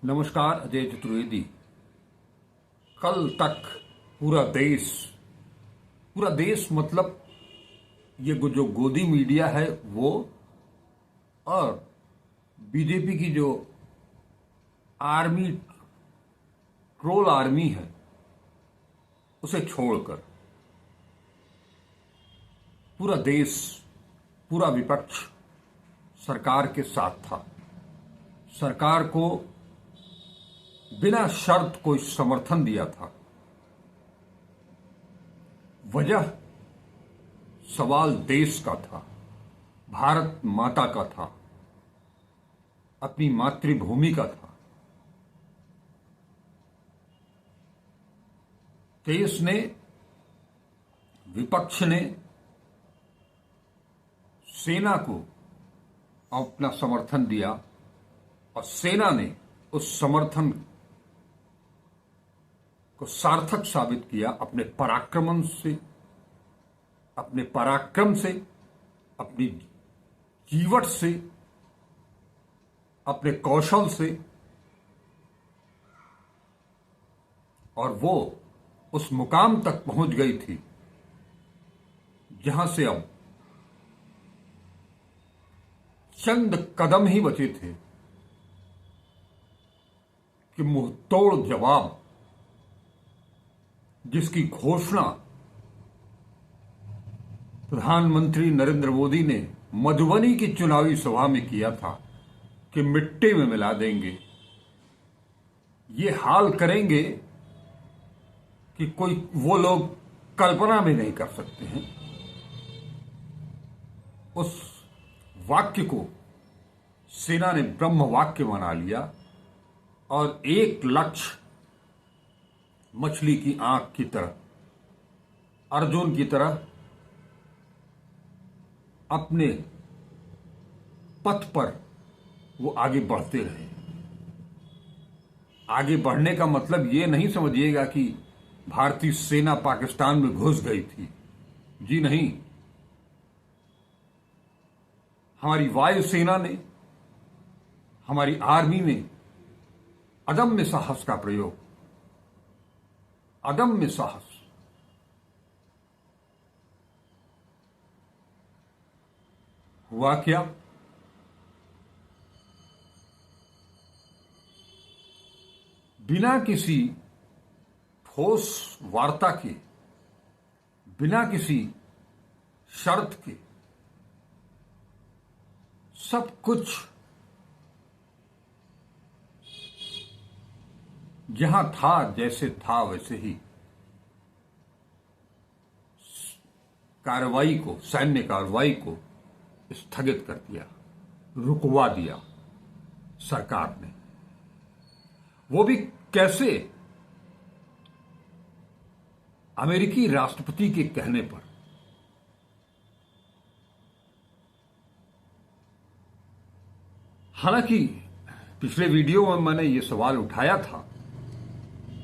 नमस्कार। अजय चतुर्वेदी। कल तक पूरा देश मतलब ये जो गोदी मीडिया है वो, और बीजेपी की जो आर्मी, ट्रोल आर्मी है, उसे छोड़कर पूरा देश, पूरा विपक्ष सरकार के साथ था। सरकार को बिना शर्त कोई समर्थन दिया था। वजह सवाल देश का था, भारत माता का था, अपनी मातृभूमि का था। देश ने, विपक्ष ने सेना को अपना समर्थन दिया और सेना ने उस समर्थन को सार्थक साबित किया अपने पराक्रम से, अपनी जीवट से, अपने कौशल से, और वो उस मुकाम तक पहुंच गई थी जहां से अब चंद कदम ही बचे थे कि मुंहतोड़ जवाब, जिसकी घोषणा प्रधानमंत्री नरेंद्र मोदी ने मधुबनी की चुनावी सभा में किया था कि मिट्टी में मिला देंगे, ये हाल करेंगे कि कोई वो लोग कल्पना भी नहीं कर सकते हैं। उस वाक्य को सेना ने ब्रह्म वाक्य बना लिया और एक लक्ष्य, मछली की आंख की तरह, अर्जुन की तरह अपने पथ पर वो आगे बढ़ते रहे। आगे बढ़ने का मतलब ये नहीं समझिएगा कि भारतीय सेना पाकिस्तान में घुस गई थी। जी नहीं, हमारी वायुसेना ने, हमारी आर्मी ने अदम्य साहस का प्रयोग, अदम्य साहस, हुआ क्या? बिना किसी ठोस वार्ता के, बिना किसी शर्त के, सब कुछ जहां था, जैसे था वैसे ही कार्रवाई को, सैन्य कार्रवाई को स्थगित कर दिया, रुकवा दिया सरकार ने। वो भी कैसे? अमेरिकी राष्ट्रपति के कहने पर। हालांकि पिछले वीडियो में मैंने ये सवाल उठाया था,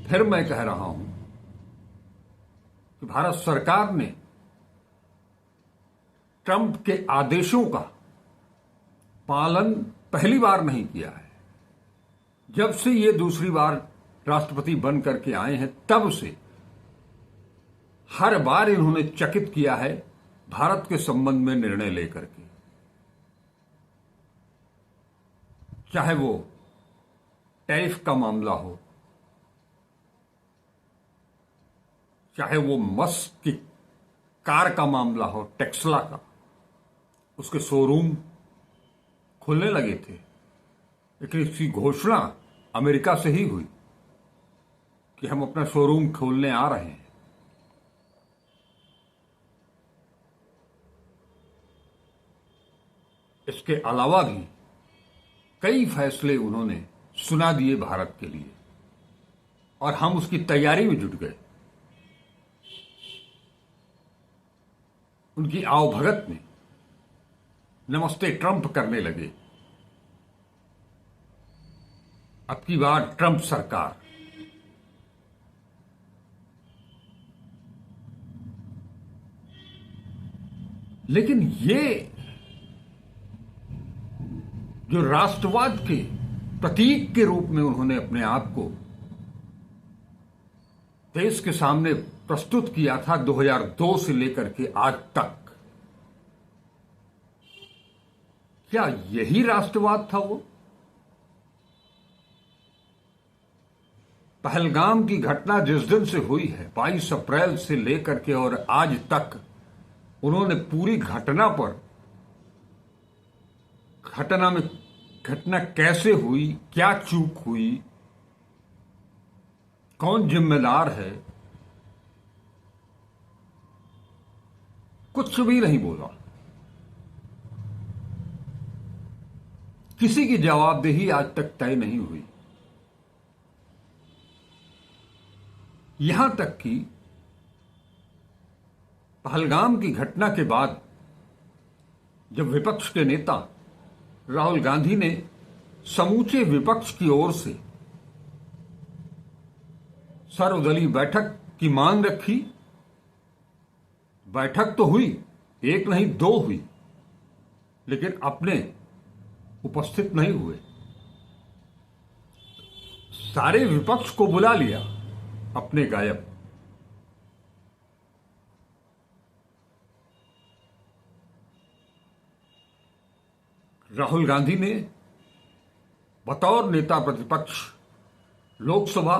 फिर मैं कह रहा हूं कि भारत सरकार ने ट्रंप के आदेशों का पालन पहली बार नहीं किया है। जब से ये दूसरी बार राष्ट्रपति बन करके आए हैं, तब से हर बार इन्होंने चकित किया है भारत के संबंध में निर्णय लेकर के। चाहे वो टैरिफ का मामला हो, चाहे वो मस्क की कार का मामला हो, टेस्ला का, उसके शोरूम खुलने लगे थे, लेकिन इसकी घोषणा अमेरिका से ही हुई कि हम अपना शोरूम खोलने आ रहे हैं। इसके अलावा भी कई फैसले उन्होंने सुना दिए भारत के लिए, और हम उसकी तैयारी में जुट गए। उनकी आवभगत में नमस्ते ट्रंप करने लगे। अब की बार ट्रंप सरकार, लेकिन ये जो राष्ट्रवाद के प्रतीक के रूप में उन्होंने अपने आप को देश के सामने प्रस्तुत किया था 2002 से लेकर के आज तक। क्या यही राष्ट्रवाद था वो? पहलगाम की घटना जिस दिन से हुई है 22 अप्रैल से लेकर के और आज तक, उन्होंने पूरी घटना पर, घटना कैसे हुई, क्या चूक हुई, कौन जिम्मेदार है, कुछ भी नहीं बोला। किसी की जवाबदेही आज तक तय नहीं हुई। यहां तक कि पहलगाम की घटना के बाद जब विपक्ष के नेता राहुल गांधी ने समूचे विपक्ष की ओर से सर्वदलीय बैठक की मांग रखी, बैठक तो हुई, एक नहीं दो हुई, लेकिन अपने उपस्थित नहीं हुए। सारे विपक्ष को बुला लिया, अपने गायब। राहुल गांधी ने बतौर नेता प्रतिपक्ष लोकसभा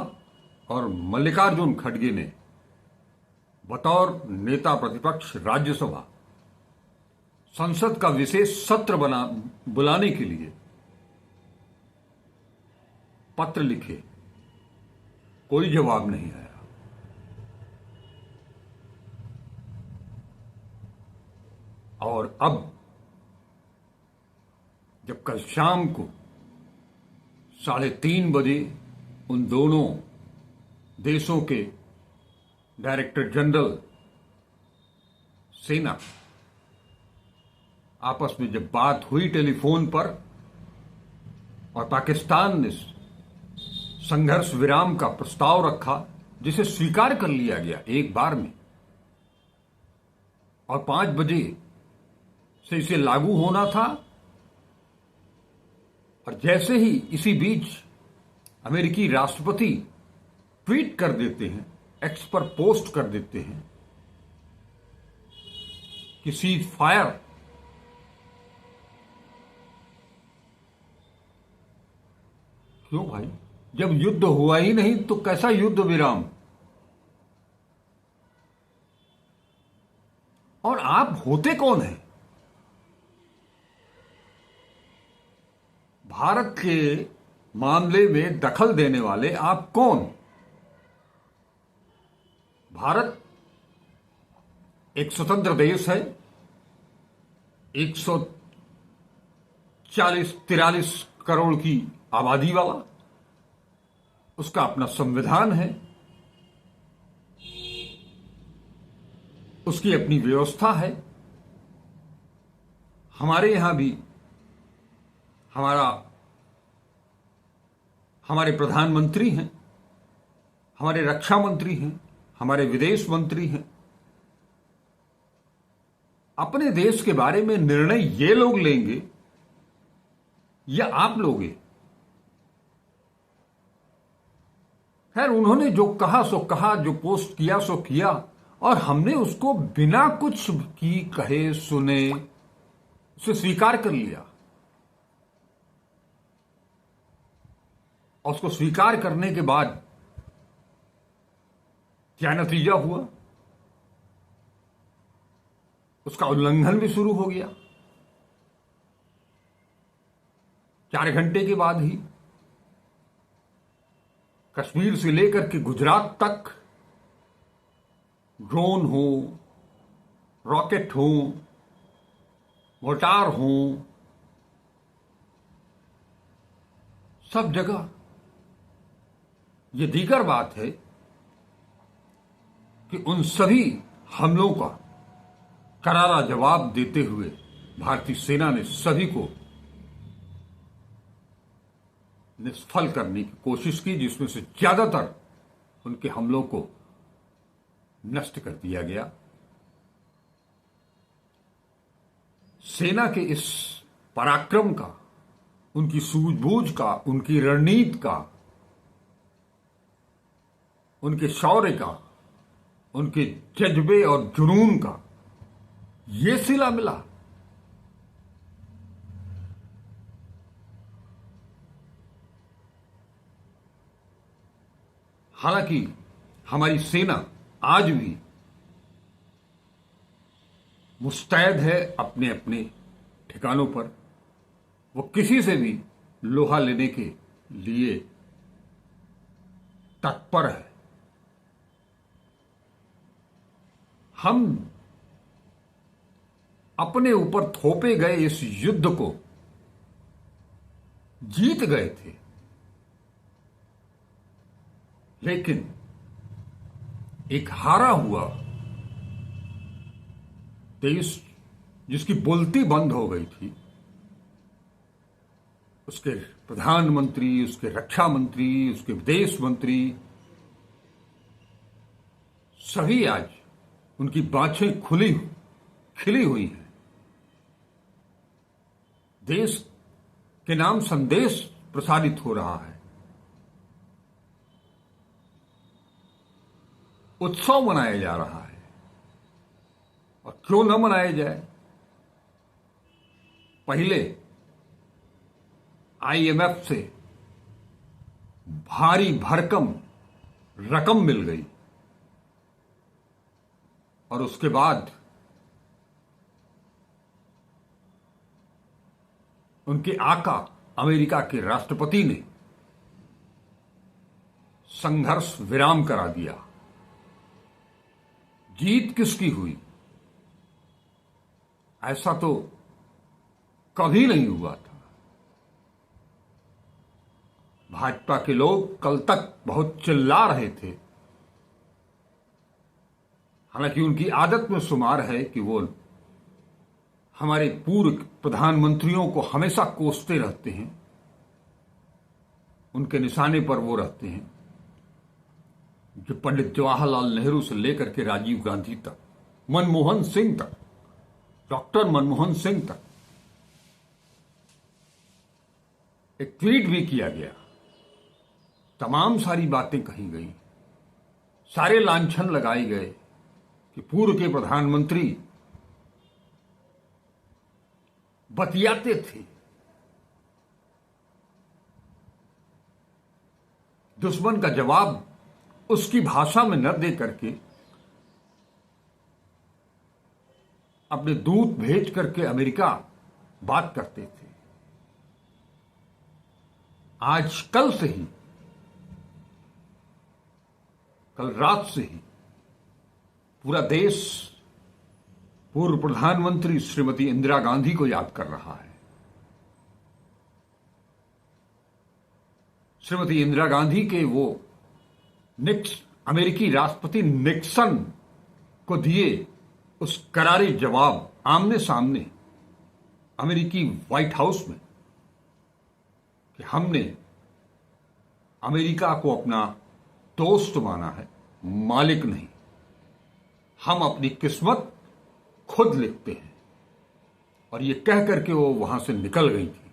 और मल्लिकार्जुन खड़गे ने बतौर नेता प्रतिपक्ष राज्यसभा संसद का विशेष सत्र बुलाने के लिए पत्र लिखे, कोई जवाब नहीं आया। और अब जब कल शाम को 3:30 बजे उन दोनों देशों के डायरेक्टर जनरल सेना आपस में जब बात हुई टेलीफोन पर और पाकिस्तान ने संघर्ष विराम का प्रस्ताव रखा, जिसे स्वीकार कर लिया गया एक बार में, और 5 बजे से इसे लागू होना था, और जैसे ही इसी बीच अमेरिकी राष्ट्रपति ट्वीट कर देते हैं, एक्स पर पोस्ट कर देते हैं कि सीज फायर, क्यों भाई? जब युद्ध हुआ ही नहीं तो कैसा युद्ध विराम? और आप होते कौन हैं? भारत के मामले में दखल देने वाले आप कौन? भारत एक स्वतंत्र देश है, 143 करोड़ की आबादी वाला, उसका अपना संविधान है, उसकी अपनी व्यवस्था है। हमारे यहां भी हमारे प्रधानमंत्री हैं, हमारे रक्षा मंत्री हैं, हमारे विदेश मंत्री हैं। अपने देश के बारे में निर्णय ये लोग लेंगे या आप लोगे? खैर, उन्होंने जो कहा सो कहा, जो पोस्ट किया सो किया, और हमने उसको बिना कुछ की कहे सुने उसे स्वीकार कर लिया। और उसको स्वीकार करने के बाद क्या नतीजा हुआ? उसका उल्लंघन भी शुरू हो गया। 4 घंटे के बाद ही कश्मीर से लेकर के गुजरात तक ड्रोन हो, रॉकेट हो, मोर्टार हो, सब जगह। ये दीगर बात है कि उन सभी हमलों का करारा जवाब देते हुए भारतीय सेना ने सभी को निष्फल करने की कोशिश की, जिसमें से ज्यादातर उनके हमलों को नष्ट कर दिया गया। सेना के इस पराक्रम का उनकी सूझबूझ का, उनकी रणनीति का, उनके शौर्य का, उनके जज्बे और जुनून का ये सिला मिला। हालांकि हमारी सेना आज भी मुस्तैद है अपने अपने ठिकानों पर। वो किसी से भी लोहा लेने के लिए तत्पर है। हम अपने ऊपर थोपे गए इस युद्ध को जीत गए थे, लेकिन एक हारा हुआ देश जिसकी बोलती बंद हो गई थी, उसके प्रधानमंत्री, उसके रक्षा मंत्री, उसके विदेश मंत्री सभी आज उनकी बाछें खिली हुई हैं। देश के नाम संदेश प्रसारित हो रहा है, उत्सव मनाया जा रहा है। और क्यों न मनाया जाए? पहले आईएमएफ से भारी भरकम रकम मिल गई और उसके बाद उनके आका अमेरिका के राष्ट्रपति ने संघर्ष विराम करा दिया। जीत किसकी हुई? ऐसा तो कभी नहीं हुआ था। भाजपा के लोग कल तक बहुत चिल्ला रहे थे। हालांकि उनकी आदत में शुमार है कि वो हमारे पूर्व प्रधानमंत्रियों को हमेशा कोसते रहते हैं, उनके निशाने पर वो रहते हैं। जो पंडित जवाहरलाल नेहरू से लेकर के राजीव गांधी तक, मनमोहन सिंह तक, डॉक्टर मनमोहन सिंह तक एक ट्वीट भी किया गया। तमाम सारी बातें कही गई, सारे लांछन लगाए गए कि पूर्व के प्रधानमंत्री बतियाते थे, दुश्मन का जवाब उसकी भाषा में न दे करके अपने दूत भेज करके अमेरिका बात करते थे। आज कल रात से ही पूरा देश पूर्व प्रधानमंत्री श्रीमती इंदिरा गांधी को याद कर रहा है। श्रीमती इंदिरा गांधी के वो अमेरिकी राष्ट्रपति निक्सन को दिए उस करारे जवाब आमने सामने अमेरिकी व्हाइट हाउस में कि हमने अमेरिका को अपना दोस्त माना है, मालिक नहीं। हम अपनी किस्मत खुद लिखते हैं। और ये कह करके वो वहां से निकल गई थी।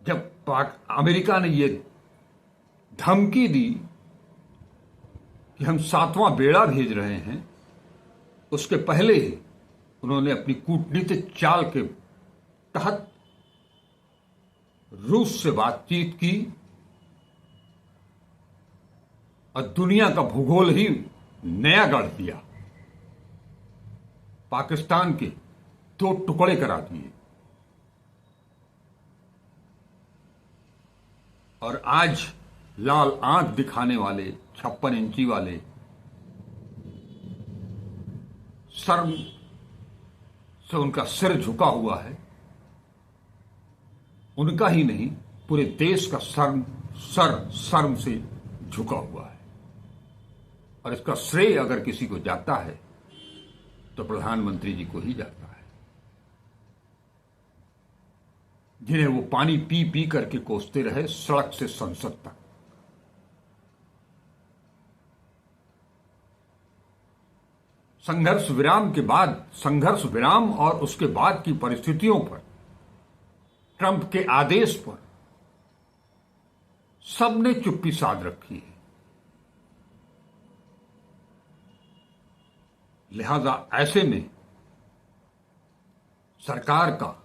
जब अमेरिका ने ये धमकी दी कि हम 7वां बेड़ा भेज रहे हैं, उसके पहले ही उन्होंने अपनी कूटनीतिक चाल के तहत रूस से बातचीत की और दुनिया का भूगोल ही नया गढ़ दिया। पाकिस्तान के 2 टुकड़े करा दिए। और आज लाल आंख दिखाने वाले 56 इंची वाले शर्म से उनका सिर झुका हुआ है। उनका ही नहीं, पूरे देश का शर्म से झुका हुआ है। और इसका श्रेय अगर किसी को जाता है तो प्रधानमंत्री जी को ही जाता है, जिन्हें वो पानी पी पी करके कोसते रहे सड़क से संसद तक। संघर्ष विराम के बाद, संघर्ष विराम और उसके बाद की परिस्थितियों पर, ट्रंप के आदेश पर सबने चुप्पी साध रखी है। लिहाजा ऐसे में सरकार का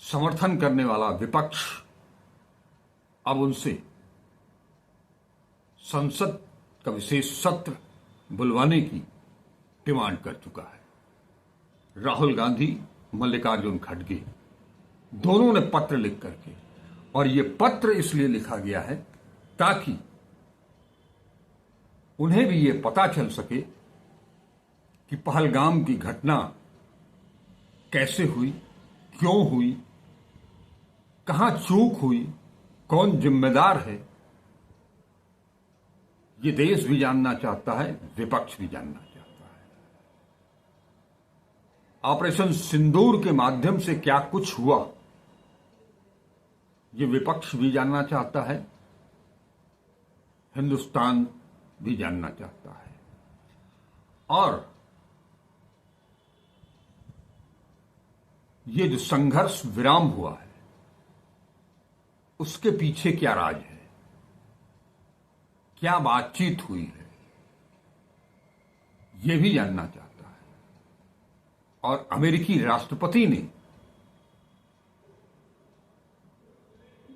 समर्थन करने वाला विपक्ष अब उनसे संसद का विशेष सत्र बुलवाने की डिमांड कर चुका है। राहुल गांधी, मल्लिकार्जुन खड़गे दोनों ने पत्र लिख करके, और यह पत्र इसलिए लिखा गया है ताकि उन्हें भी यह पता चल सके कि पहलगाम की घटना कैसे हुई, क्यों हुई, कहां चूक हुई, कौन जिम्मेदार है। ये देश भी जानना चाहता है, विपक्ष भी जानना चाहता है। ऑपरेशन सिंदूर के माध्यम से क्या कुछ हुआ, ये विपक्ष भी जानना चाहता है, हिंदुस्तान भी जानना चाहता है। और ये जो संघर्ष विराम हुआ है, उसके पीछे क्या राज है, क्या बातचीत हुई है, यह भी जानना चाहता है। और अमेरिकी राष्ट्रपति ने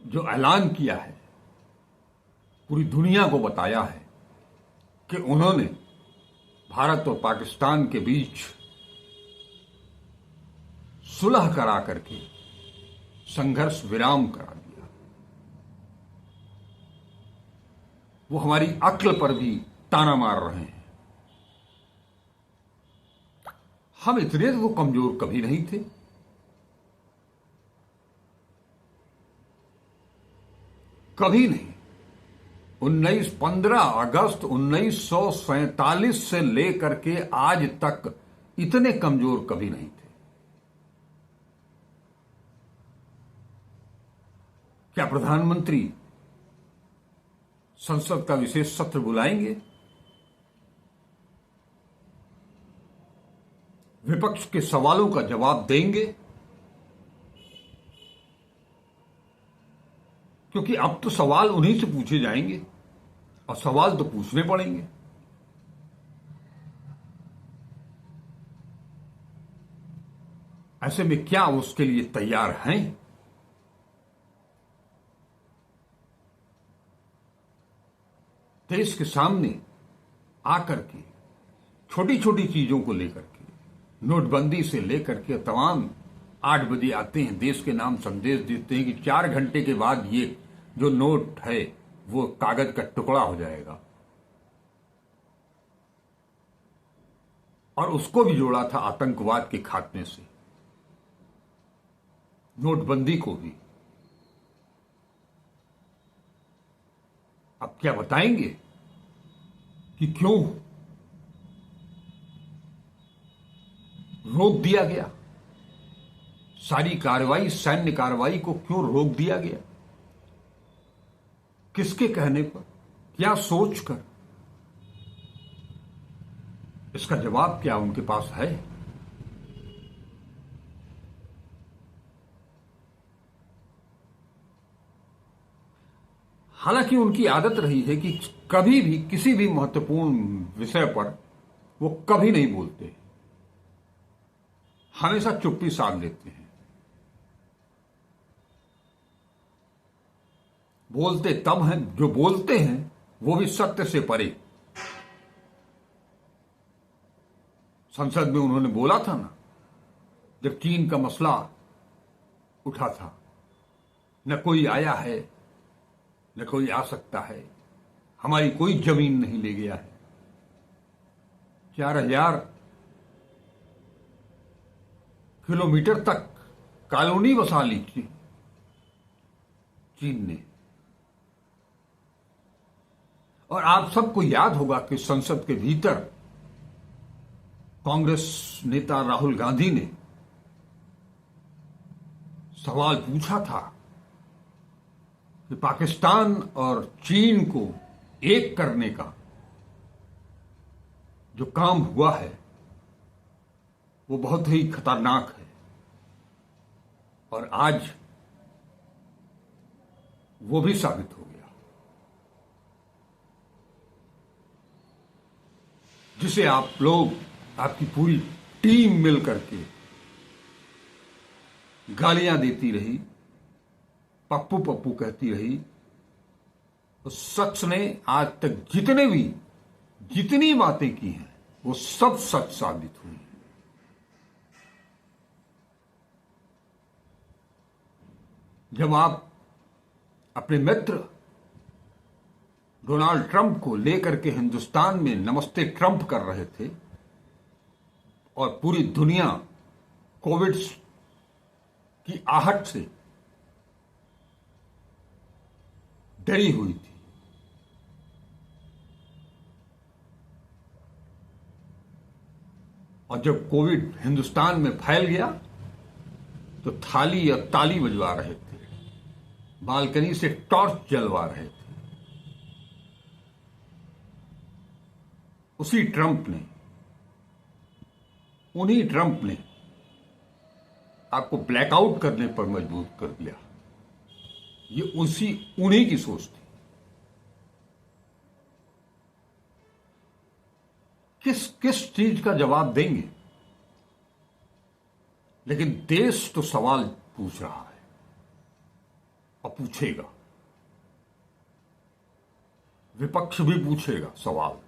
जो ऐलान किया है, पूरी दुनिया को बताया है कि उन्होंने भारत और पाकिस्तान के बीच सुलह करा करके संघर्ष विराम करा दिया। वो हमारी अक्ल पर भी ताना मार रहे हैं। हम इतने तो कमजोर कभी नहीं थे। कभी नहीं। 15 अगस्त 1947 से लेकर के आज तक इतने कमजोर कभी नहीं थे। क्या प्रधानमंत्री संसद का विशेष सत्र बुलाएंगे? विपक्ष के सवालों का जवाब देंगे? क्योंकि अब तो सवाल उन्हीं से पूछे जाएंगे और सवाल तो पूछने पड़ेंगे। ऐसे में क्या उसके लिए तैयार हैं? देश के सामने आकर के छोटी छोटी चीजों को लेकर के, नोटबंदी से लेकर के तमाम 8 बजे आते हैं, देश के नाम संदेश देते हैं कि 4 घंटे के बाद ये जो नोट है वो कागज का टुकड़ा हो जाएगा। और उसको भी जोड़ा था आतंकवाद के खात्मे से, नोटबंदी को भी। अब क्या बताएंगे कि क्यों रोक दिया गया? सारी कार्रवाई, सैन्य कार्रवाई को क्यों रोक दिया गया? किसके कहने पर, क्या सोचकर? इसका जवाब क्या उनके पास है? हालांकि उनकी आदत रही है कि कभी भी किसी भी महत्वपूर्ण विषय पर वो कभी नहीं बोलते, हमेशा चुप्पी साध लेते हैं। बोलते तब हैं, जो बोलते हैं वो भी सत्य से परे। संसद में उन्होंने बोला था ना, जब चीन का मसला उठा था, न कोई आया है न कोई आ सकता है, हमारी कोई जमीन नहीं ले गया है। 4000 किलोमीटर तक कॉलोनी बसा ली थी चीन ने। और आप सबको याद होगा कि संसद के भीतर कांग्रेस नेता राहुल गांधी ने सवाल पूछा था कि पाकिस्तान और चीन को एक करने का जो काम हुआ है वो बहुत ही खतरनाक है, और आज वो भी साबित हो गया। जिसे आप लोग, आपकी पूरी टीम मिलकर के गालियां देती रही, पप्पू पप्पू कहती रही, उस शख्स ने आज तक जितनी बातें की हैं वो सब सच साबित हुई। जब आप अपने मित्र डोनाल्ड ट्रंप को लेकर के हिंदुस्तान में नमस्ते ट्रंप कर रहे थे और पूरी दुनिया कोविड की आहट से डरी हुई थी, और जब कोविड हिंदुस्तान में फैल गया तो थाली या ताली बजवा रहे थे, बालकनी से टॉर्च जलवा रहे थे। उन्हीं ट्रंप ने आपको ब्लैकआउट करने पर मजबूर कर दिया। ये उन्हीं की सोच थी। किस चीज का जवाब देंगे? लेकिन देश तो सवाल पूछ रहा है और पूछेगा, विपक्ष भी पूछेगा सवाल,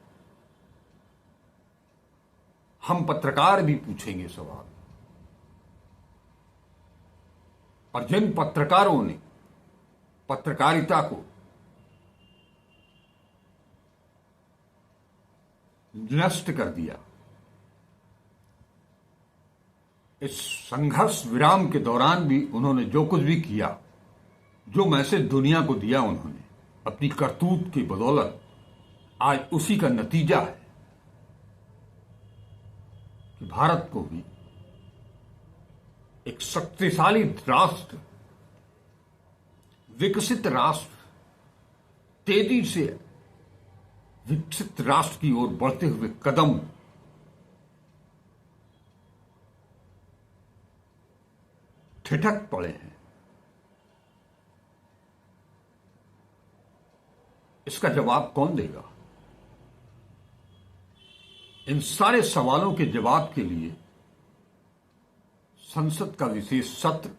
हम पत्रकार भी पूछेंगे सवाल। और जिन पत्रकारों ने पत्रकारिता को नष्ट कर दिया, इस संघर्ष विराम के दौरान भी उन्होंने जो कुछ भी किया, जो मैसेज दुनिया को दिया उन्होंने अपनी करतूत की बदौलत, आज उसी का नतीजा है कि भारत को भी एक शक्तिशाली राष्ट्र, विकसित राष्ट्र, तेजी से विकसित राष्ट्र की ओर बढ़ते हुए कदम ठिठक पड़े हैं। इसका जवाब कौन देगा? इन सारे सवालों के जवाब के लिए संसद का विशेष सत्र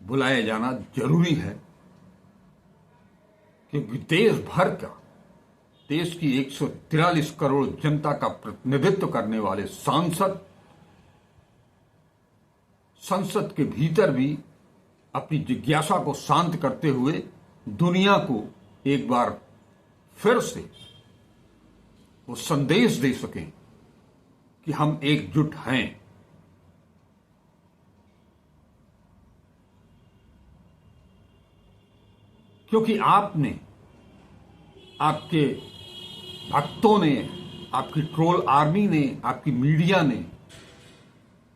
बुलाया जाना जरूरी है, क्योंकि देश की 143 करोड़ जनता का प्रतिनिधित्व करने वाले सांसद संसद के भीतर भी अपनी जिज्ञासा को शांत करते हुए दुनिया को एक बार फिर से वो संदेश दे सकें कि हम एकजुट हैं। क्योंकि आपने, आपके भक्तों ने, आपकी ट्रोल आर्मी ने, आपकी मीडिया ने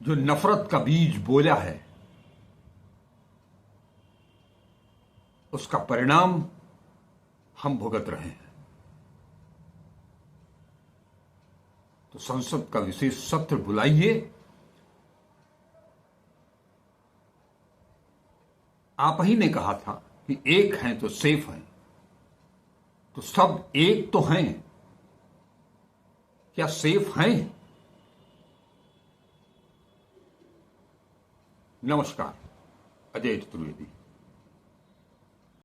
जो नफरत का बीज बोया है, उसका परिणाम हम भुगत रहे हैं। तो संसद का विशेष सत्र बुलाइए। आप ही ने कहा था कि एक हैं तो सेफ हैं, तो सब एक तो हैं, क्या सेफ हैं? नमस्कार, अजय चतुर्वेदी।